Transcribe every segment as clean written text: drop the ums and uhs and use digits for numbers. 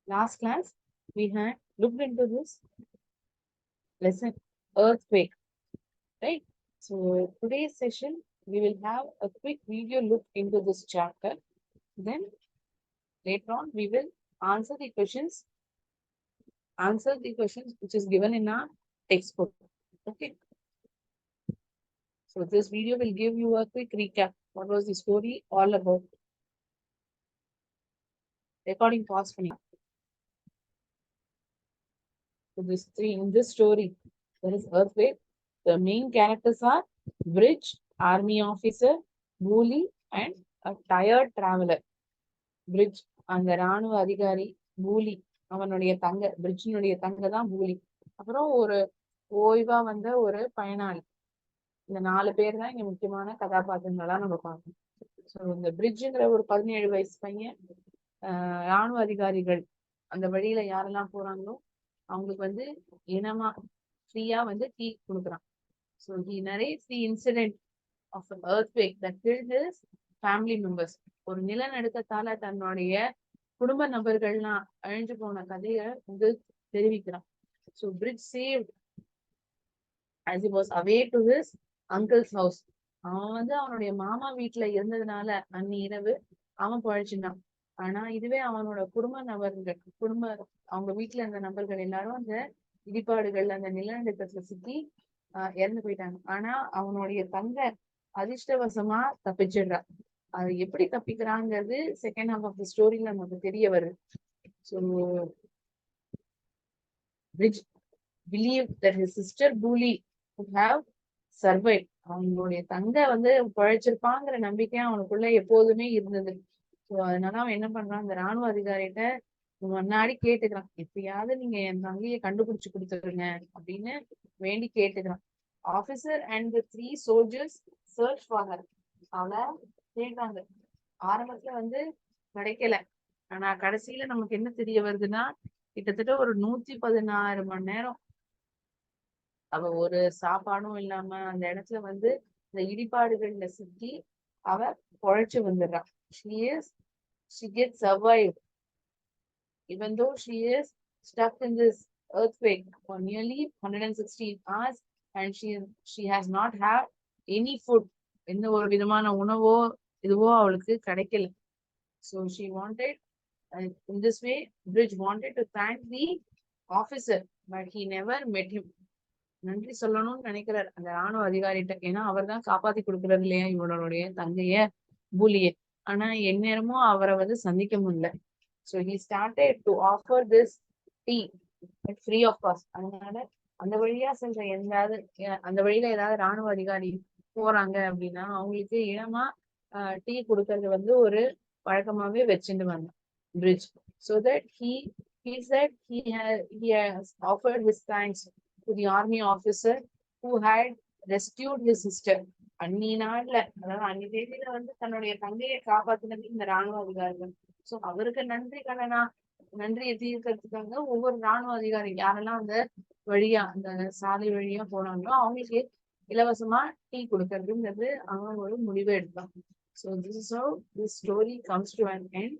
Last class, we had looked into this lesson, earthquake, right? So today's session, we will have a quick video look into this chapter. Then later on, we will answer the questions, which is given in our textbook. Okay. So this video will give you a quick recap. What was the story all about? Recording pause பண்ணி. So in this story, there is earthquake. The main characters are Bridge, army officer, Bully, and a tired traveler. Bridge, அந்த ராணுவ அதிகாரி, பூலி, அவனுடைய தங்க, பிரிட்ஜினுடைய தங்க தான் பூலி. அப்புறம் ஒரு ஓய்வா வந்த ஒரு பயனாளி. இந்த 4 பேர் தான் இங்க முக்கியமான கதாபாத்திரங்களா நம்ம பார்க்கணும். ஸோ இந்த பிரிட்ஜுங்கிற ஒரு 17 வயசு பையன் ராணுவ அதிகாரிகள் அந்த வழியில யாரெல்லாம் போறாங்களோ அவங்களுக்கு வந்து இனமா ஃப்ரீயா வந்து டீ கொடுக்குறான். So he narrates the incident of an earthquake that killed his family members. ஒரு நிலநடுக்கத்தால தன்னுடைய குடும்ப நபர்கள்லாம் அழிஞ்சு போன கதையை வந்து தெரிவிக்கிறான். So bridge saved as he was away to his uncle's house. அவன் வந்து அவனுடைய மாமா வீட்டுல இருந்ததுனால அன்னி இரவு அவன் பழச்சினான். ஆனா இதுவே அவனோட அவங்க வீட்டுல இருந்த நபர்கள் எல்லாரும் அந்த இடிபாடுகள் அந்த நிலநடுக்கத்துல சிக்கி இறந்து போயிட்டாங்க. ஆனா அவனுடைய தங்க அதிர்ஷ்டவசமா தப்பிச்சிடுறான். அது எப்படி தப்பிக்கிறாங்கிறது செகண்ட் ஹாஃப் ஆஃப் த ஸ்டோரியில நமக்கு தெரிய வருது. So Bridge believed that his sister Bully would have survived. அவங்களுடைய தங்க வந்து பழைச்சிருப்பாங்கிற நம்பிக்கை அவனுக்குள்ள எப்போதுமே இருந்தது. ஸோ அதனால அவன் என்ன பண்றான், அந்த ராணுவ அதிகாரிகிட்ட முன்னாடி கேட்டுக்கிறான், எப்பயாவது நீங்க என் தங்கையை கண்டுபிடிச்சு கொடுத்துருங்க அப்படின்னு வேண்டி கேட்டுக்கிறான். Officer and the 3 soldiers search for her. அவளை தேடுறாங்க. ஆரம்பத்துல வந்து கிடைக்கல. ஆனா கடைசியில நமக்கு என்ன தெரிய வருதுன்னா, கிட்டத்தட்ட ஒரு 116 மணி நேரம் அவ ஒரு சாப்பாடும் இல்லாம அந்த இடத்துல வந்து இந்த இடிபாடுகள்ல சிக்கி அவ பொழைச்சு வந்துடுறான். She gets survived even though she is stuck in this earthquake for nearly 116 hours and she has not had any food. எந்த ஒரு விதமான உணவோ இதுவோ அவளுக்கு கிடைக்கல. So she wanted, in this way, Bridge wanted to thank the officer, but he never met him. நன்றி சொல்லணும்னு நினைக்கிறார் அந்த ராணுவ அதிகாரிகிட்ட. ஏன்னா அவர் தான் காப்பாத்தி கொடுக்குறாரு இல்லையா இவனுடைய தங்கைய, பூலிய. ஆனா எந்நேரமும் அவரை வந்து சந்திக்க முடியல. So he started to offer this tea free of cost. அதனால அந்த வழியா சென்ற அந்த வழியில ஏதாவது ராணுவ அதிகாரி போறாங்க அப்படின்னா அவங்களுக்கு இனமா டீ கொடுக்கறது வந்து ஒரு வழக்கமாவே வச்சுட்டு வந்தான் Bridge. So that he said he has offered his thanks to the army officer who had rescued his sister. அன்னி நாள்ல, அதாவது அன்னி தேதியில வந்து தன்னுடைய தங்கையை காப்பாத்தினது இந்த ராணுவ அதிகாரிகள். சோ அவருக்கு நன்றியை தீர்க்கிறதுக்காக ஒவ்வொரு ராணுவ அதிகாரி யாரெல்லாம் அந்த வழியா அந்த சாலை வழியா போனாங்களோ அவங்களுக்கு இலவசமா டீ கொடுக்கறதுங்கிறது அவன் ஒரு முடிவை எடுத்தான். So this is how this story comes to an end.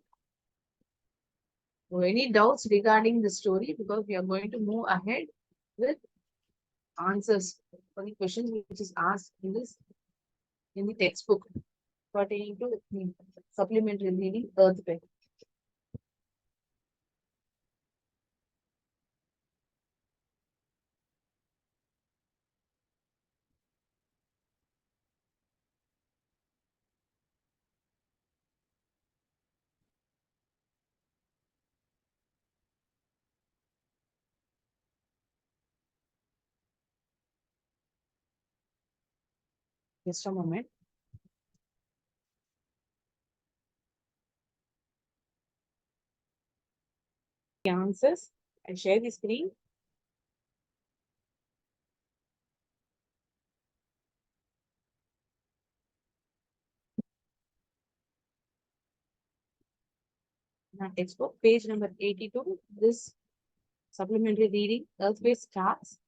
So any doubts regarding the story, because we are going to move ahead with answers for the questions which is asked in the textbook pertaining to the supplementary reading earthquake. Just a moment. The answers. I share the screen. Now, textbook, page number 82. This supplementary reading earthquake starts.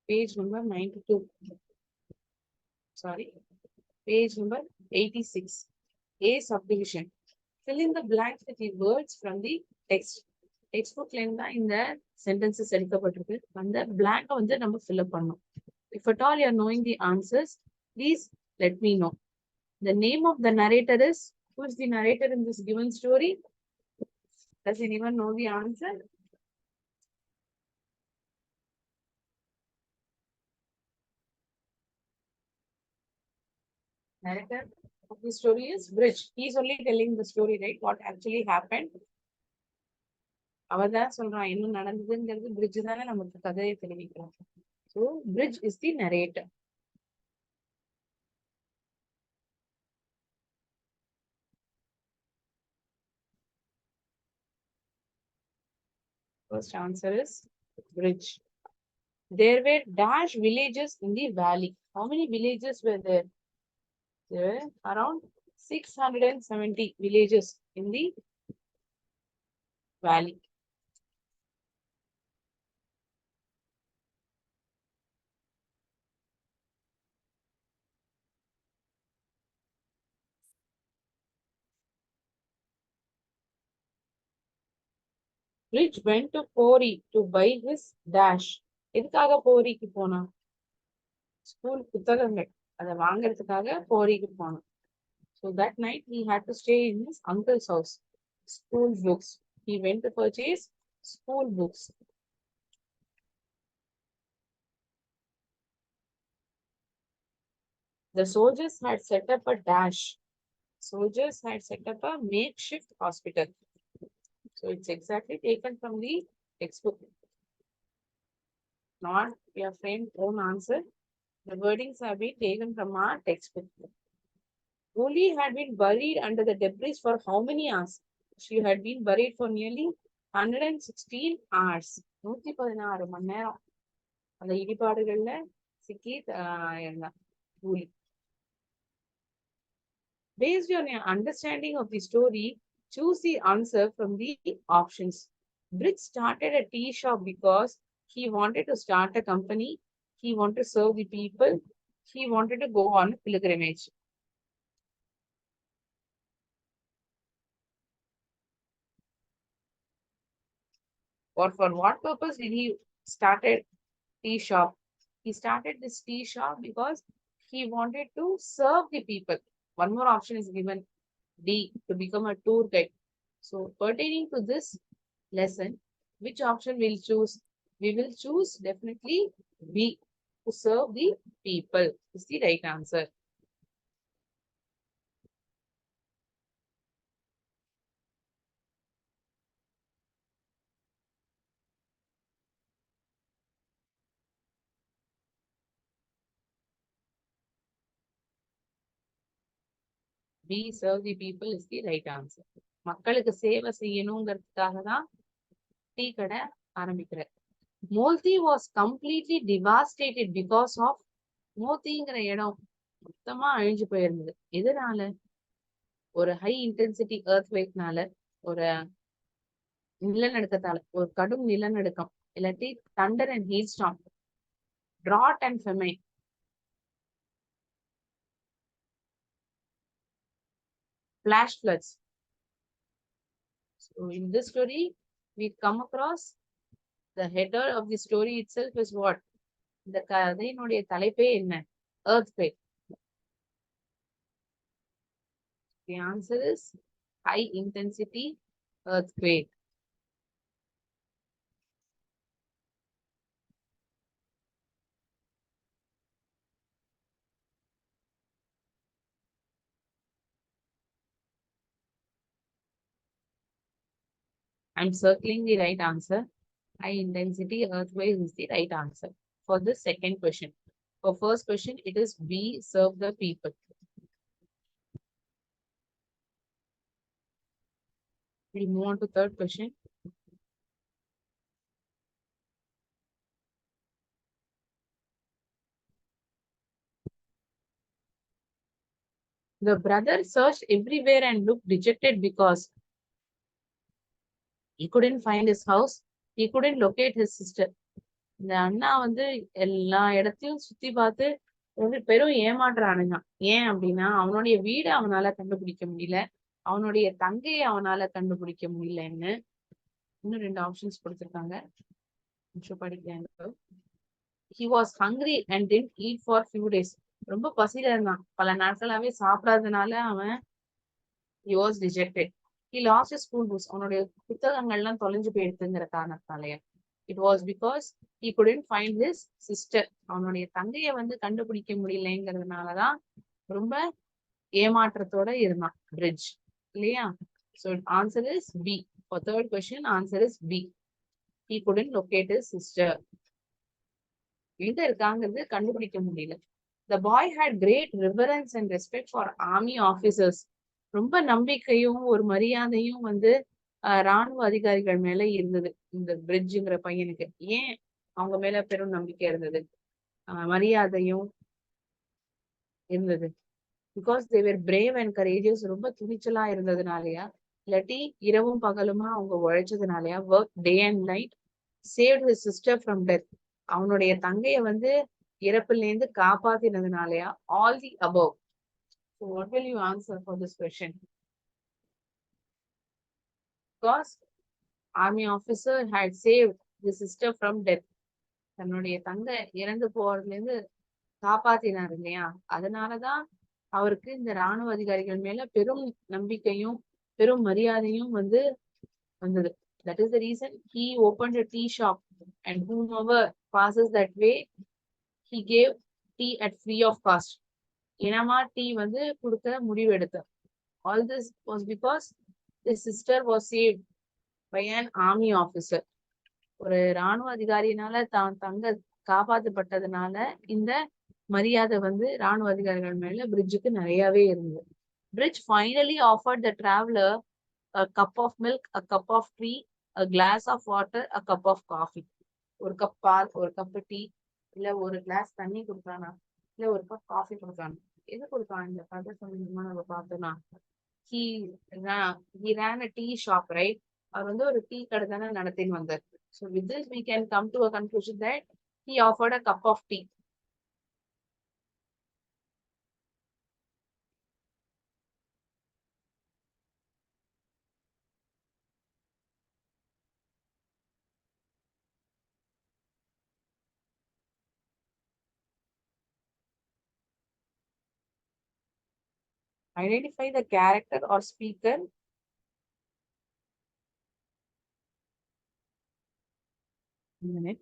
Page number 92. Sorry, page number 86. A subdivision. Fill in the blanks with the words from the text. Textbook தான் இந்த sentences எடுக்கப்பட்டிருக்கு. அந்த blank வந்து நம்ம fill up பண்ணணும். If at all you are knowing the answers, please let me know. The name of the narrator is, who is the narrator in this given story? Does anyone know the answer? Narrator of the story is Bridge. He is only telling the story, right? What actually happened. அவர்தான் சொல்றான் என்ன நடந்ததுங்கிறது bridge தானே நமக்கு கதையை தெரிவிக்கிறோம். So Bridge is the narrator. First answer is Bridge. There were dash villages in the valley. How many villages were there? There were around 670 villages in the valley. Bridge went to Pori to buy his dash. எதுக்காக போரிக்கு போனான்? School புத்தகங்கள் அதை வாங்கறதுக்காக போரிக்கு போனான். So that night he had to stay in his uncle's house. School books. He went to purchase school books. The soldiers had set up a dash. Soldiers had set up a makeshift hospital. So it's exactly taken from the textbook. Not your friend's own answer. The wordings have been taken from our textbook. Goli had been buried under the debris for how many hours? She had been buried for nearly 116 hours. 116 மணி நேரம் அந்த இடிபாடுகள்ல சிக்கி இருந்தான் கூலி. Based on your understanding of the story, choose the answer from the options. Bridge started a tea shop because he wanted to start a company. He wanted to serve the people. He wanted to go on pilgrimage. Or for what purpose did he started tea shop? He started this tea shop because he wanted to serve the people. One more option is given, D, to become a tour guide. So pertaining to this lesson, which option we'll choose? We will choose definitely B, to serve the people is the right answer. B, serve the people is the right answer. மக்களுக்கு சேவை செய்யணுங்கிறதுக்காக தான் tea கடை ஆரம்பிக்கிறார். Molti was completely devastated because of, மோத்திங்கிற இடம் மொத்தமா அழிஞ்சு போயிருந்தது. எதனால? ஒரு ஹை இன்டென்சிட்டி எர்த்வேக்னால, ஒரு நிலநடுக்கத்தால, ஒரு கடும் நிலநடுக்கம், இல்லாட்டி Thunder and heat storm, drought and famine. Flash floods. So in this story, we come across the header of the story itself is what? இந்த கதையினுடைய தலைப்பே என்ன? Earthquake. The answer is high intensity earthquake. I'm circling the right answer. High intensity earthquake is the right answer for the second question. For first question, it is B, serve the people. We'll move on to third question. The brother searched everywhere and looked dejected because he couldn't find his house. He couldn't locate his sister. இந்த அண்ணா வந்து எல்லா இடத்தையும் சுத்தி பார்த்து வந்து பெரும் ஏமாற்றம் அடைஞ்சான். ஏன் அப்படின்னா அவனுடைய வீடை அவனால கண்டுபிடிக்க முடியல, அவனுடைய தங்கையை அவனால கண்டுபிடிக்க முடியலன்னு. இன்னும் 2 ஆப்ஷன்ஸ் கொடுத்திருக்காங்க, படிக்கிறேன். He was hungry and didn't eat for few days. ரொம்ப பசியில இருந்தான், பல நாட்களாவே சாப்பிடாதனால அவன் he was dejected. He lost his school books. அவனுடைய புத்தகங்கள்லாம் தொலைஞ்சு போயிடுதுங்கிற காரணத்தாலயா. It was because he couldn't find his sister. அவனுடைய தங்கைய வந்து கண்டுபிடிக்க முடியலங்கிறதுனாலதான் ரொம்ப ஏமாற்றத்தோட இருந்தான் பிரிட்ஜ், இல்லையா? So answer is B. For third question, answer is B. He couldn't locate his sister. எங்க இருக்காங்கிறது கண்டுபிடிக்க முடியல. The boy had great reverence and respect for army officers. ரொம்ப நம்பிக்கையும் ஒரு மரியாதையும் வந்து ராணுவ அதிகாரிகள் மேல இருந்தது இந்த பிரிட்ஜுங்கிற பையனுக்கு. ஏன் அவங்க மேல பெரும் நம்பிக்கை இருந்தது, மரியாதையும் இருந்தது? Because they were brave and courageous. ரொம்ப துணிச்சலா இருந்ததுனாலயா, இல்லாட்டி இரவும் பகலுமா அவங்க உழைச்சதுனாலயா? Work day and night, saved his sister from death. அவனுடைய தங்கைய வந்து இறப்புல இருந்து காப்பாத்தினதுனாலயா? All the above. So what will you answer for this question? Because army officer had saved the sister from death. தன்னுடைய தங்கை இறந்து போறதுல இருந்து காப்பாத்தினார் இல்லையா? அதனாலதான் அவருக்கு இந்த ராணுவ அதிகாரிகள் மேல பெரும் நம்பிக்கையும் பெரும் மரியாதையும் வந்து வந்தது. That is the reason he opened a tea shop and whomever passes that way he gave tea at free of cost. இனமா டீ வந்து கொடுக்க முடிவு எடுத்தார். All this was because his sister was saved by an army officer. ஒரு ராணுவ அதிகாரியினால தான் தங்க காப்பாற்றப்பட்டதுனால இந்த மரியாதை வந்து ராணுவ அதிகாரிகள் மேல பிரிட்ஜுக்கு நிறையவே இருந்தது. Bridge finally offered the traveler a cup of milk, a cup of tea, a glass of water, a cup of coffee. ஒரு கப் பால், ஒரு கப் டீ, இல்ல ஒரு கிளாஸ் தண்ணி கொடுத்தானா, இல்ல ஒரு கப் காஃபி கொடுத்தானா? எது கொடுத்தான் இந்த கதை சம்பந்தமா நம்ம பார்த்தோம்னா, he ran a tea shop, right? அவர் வந்து ஒரு டீ கடை தானே நடத்தின்னு வந்தார். So with this we can come to a conclusion that he offered a cup of tea. Identify the character or speaker. Minute.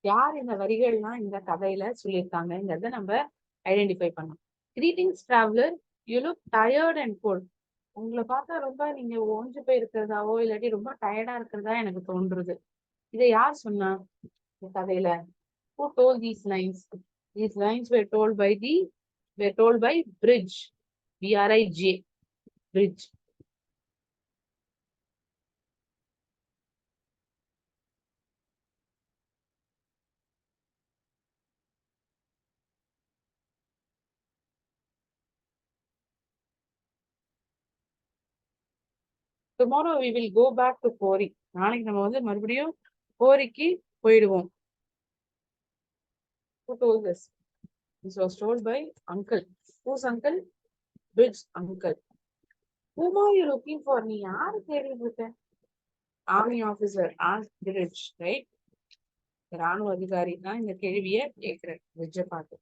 யார் இந்த வரிகள்லாம் இந்த கதையில சொல்லியிருக்காங்கிறத நம்ம ஐடென்டிஃபை பண்ணணும். Greetings traveller, you look tired and cold. உங்களை பார்த்தா ரொம்ப நீங்க ஓஞ்சு போய் இருக்கிறதாவோ இல்லாட்டி ரொம்ப டயர்டா இருக்கிறதா எனக்கு தோன்றுது. இதை யார் சொன்னா இந்த கதையில? Who told these lines? These lines were told by Bridge. B-R-I-J. Bridge. Tomorrow we will go back to Kori. நாளைக்கு நம்ம வந்து மறுபடியும் கோரிக்கு போயிடுவோம். Who told this? This was told by uncle. Whose uncle? Bridge uncle. Whom are you looking for? நீ யாரு தேடிட்டு இருக்க? Army officer asked Bridge, right? ராணுவ அதிகாரி தான் இந்த கேள்வியை கேட்கிற பிரிட்ஜை பார்த்து.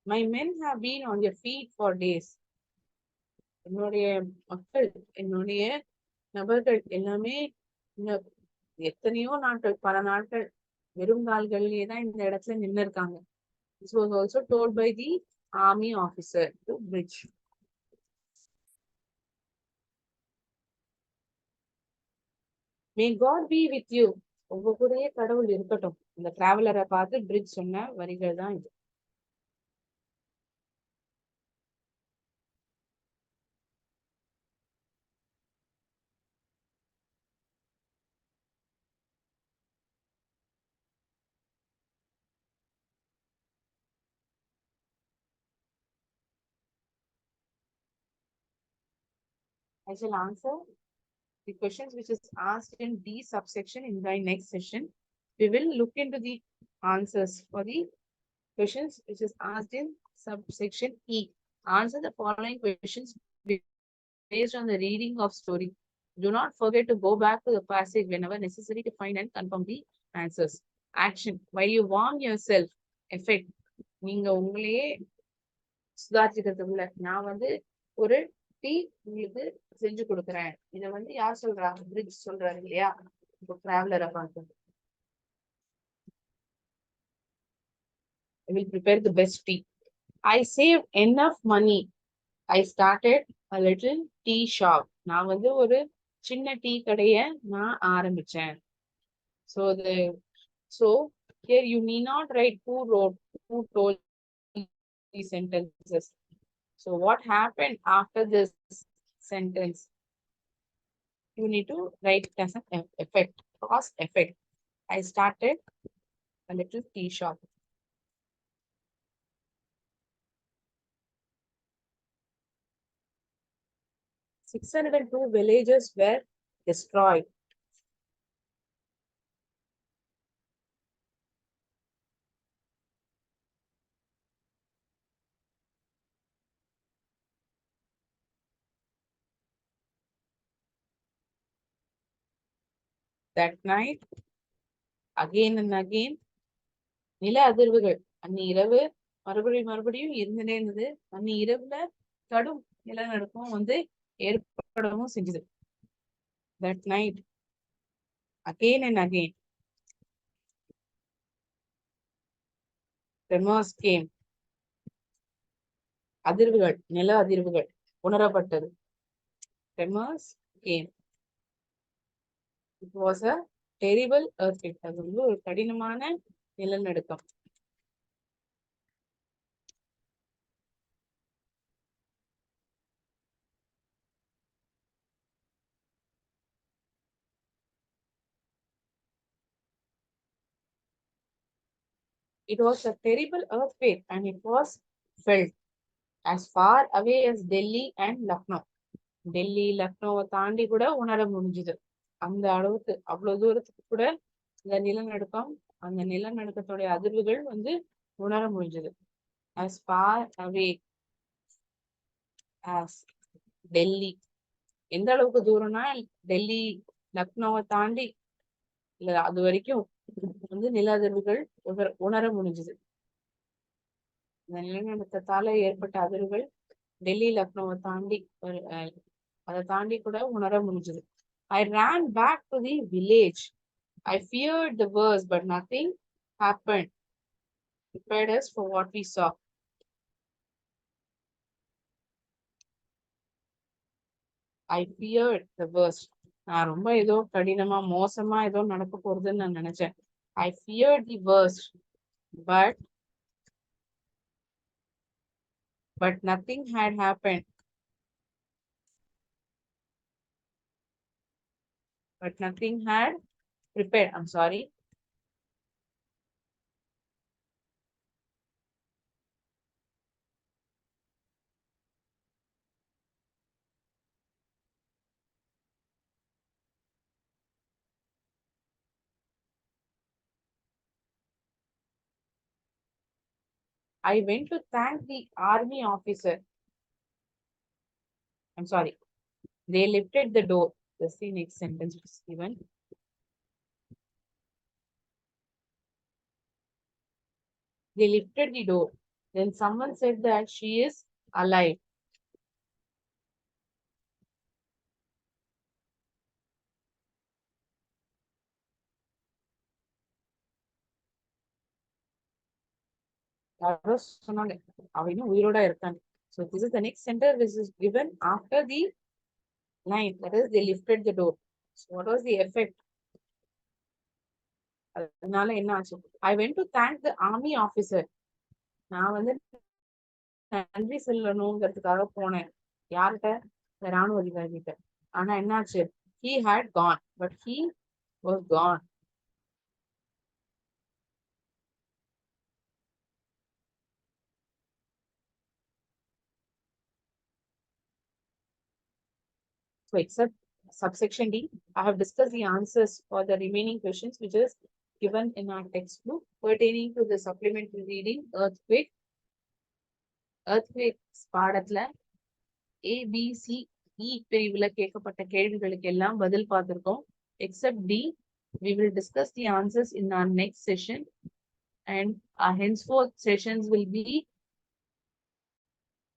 My men have been on their feet for days. என்னுடைய மக்கள், என்னுடைய நபர்கள் எல்லாமே எத்தனையோ நாட்கள், பல நாட்கள் வெறும் கால்களிலேயே தான் இந்த இடத்துல நின்று இருக்காங்க. This was also told by the army officer to Bridge. May God be with you. உங்க கூடயே கடவுள் இருக்கட்டும். இந்த டிராவலரை பார்த்து பிரிட்ஜ் சொன்ன வரிகள் தான் இது. I shall answer the questions which is asked in D subsection in my next session. We will look into the answers for the questions which is asked in subsection E. Answer the following questions based on the reading of story. Do not forget to go back to the passage whenever necessary to find and confirm the answers. Action. While you warm yourself. Effect. நீங்க உங்களையே சுதாரிச்சுக்கிறதுக்குள்ள நான் வந்து ஒரு tea உங்களுக்கு செஞ்சு கொடுக்குறேன். இதை வந்து யார் சொல்றா? பிரிட்ஜ் சொல்றாரு இல்லையா? இப்போ டிராவலரை பார்த்து I will prepare the best tea. I saved enough money. I started a little tea shop. நான் வந்து ஒரு சின்ன டீ கடைய நான் ஆரம்பிச்சேன். So here you need not write who wrote, who told these sentences. So what happened after this sentence? You need to write it as an effect, cause effect. I started a little tea shop. 602 villages were destroyed. That night, again and again, நில அதிர்வுகள் அன்னி இரவு மறுபடியும் இருந்துட்டே இருந்தது. அன்னி இரவுல கடும் நிலநடுக்கம் வந்து ஏற்படவும் செஞ்சது. That night, again and again, tremors came. அதிர்வுகள், நில அதிர்வுகள் உணரப்பட்டது. Tremors came. It was a terrible earthquake. அது வந்து ஒரு கடினமான நிலநடுக்கம். It was a terrible earthquake and it was felt as far away as Delhi and Lucknow. Delhi லக்னோவை தாண்டி கூட உணர முடிஞ்சுது. அந்த அளவுக்கு அவ்வளவு தூரத்துக்கு கூட இந்த நிலநடுக்கம், அந்த நிலநடுக்கத்துடைய அதிர்வுகள் வந்து உணர முடிஞ்சது. as far away as Delhi, எந்த அளவுக்கு தூரம்னா டெல்லி லக்னோவை தாண்டி இல்ல அது வரைக்கும் வந்து நில அதிர்வுகள் உணர முடிஞ்சது. இந்த நிலநடுக்கத்தால ஏற்பட்ட அதிர்வுகள் டெல்லி லக்னோவை தாண்டி அதை தாண்டி கூட உணர முடிஞ்சது. I ran back to the village. I feared the worst, but nothing happened. Prepared us for what we saw. I feared the worst. நான் ரொம்ப ஏதோ கடினமா மோசமா ஏதோ நடக்க போறதுன்னு நான் நினைச்சேன். I feared the worst, but nothing had happened. But nothing had prepared. I'm sorry. I went to thank the army officer. I'm sorry. They lifted the door. That's the next sentence which is given. They lifted the door. Then someone said that she is alive. யாரோ சொன்னாங்க அவ இன்னும் உயிரோட இருக்காங்க. So this is the next sentence which is given after the line. That is, they lifted the door. So what was the effect? அதனால என்ன ஆச்சு? I went to thank the army officer. நான் வந்து நன்றி சொல்லணுங்கிறதுக்காக போனேன். யார்கிட்ட? ராணுவ அதிகாரி கிட்ட. ஆனா என்னாச்சு? He had gone, but he was gone. So except subsection D, I have discussed the answers for the remaining questions which is given in our textbook pertaining to the supplementary reading earthquakes பாடத்துல A, B, C, E பிரிவுல கேட்கப்பட்ட கேள்விகளுக்கு எல்லாம் பதில் பார்த்திருக்கோம். Except D, we will discuss the answers in our next session, and our henceforth sessions will be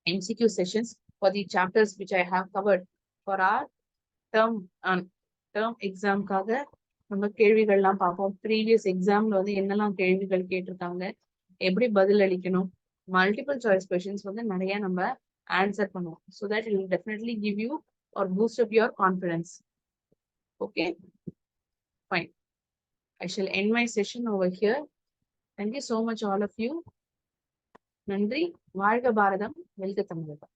MCQ sessions for the chapters which I have covered for our term எக்ஸாம்காக நம்ம கேள்விகள்லாம் பார்ப்போம். Previous எக்ஸாம்ல வந்து என்னெல்லாம் கேள்விகள் கேட்டிருக்காங்க, எப்படி பதில் அளிக்கணும், மல்டிபிள் சாய்ஸ் கொஸ்டின்ஸ் வந்து நிறைய நம்ம ஆன்சர் பண்ணுவோம். So that it will definitely give you are boost up your confidence. Okay, fine. I shall end my session over here. Thank you so much all of you. நன்றி. வாழ்க பாரதம், வெல்க தமிழகம்.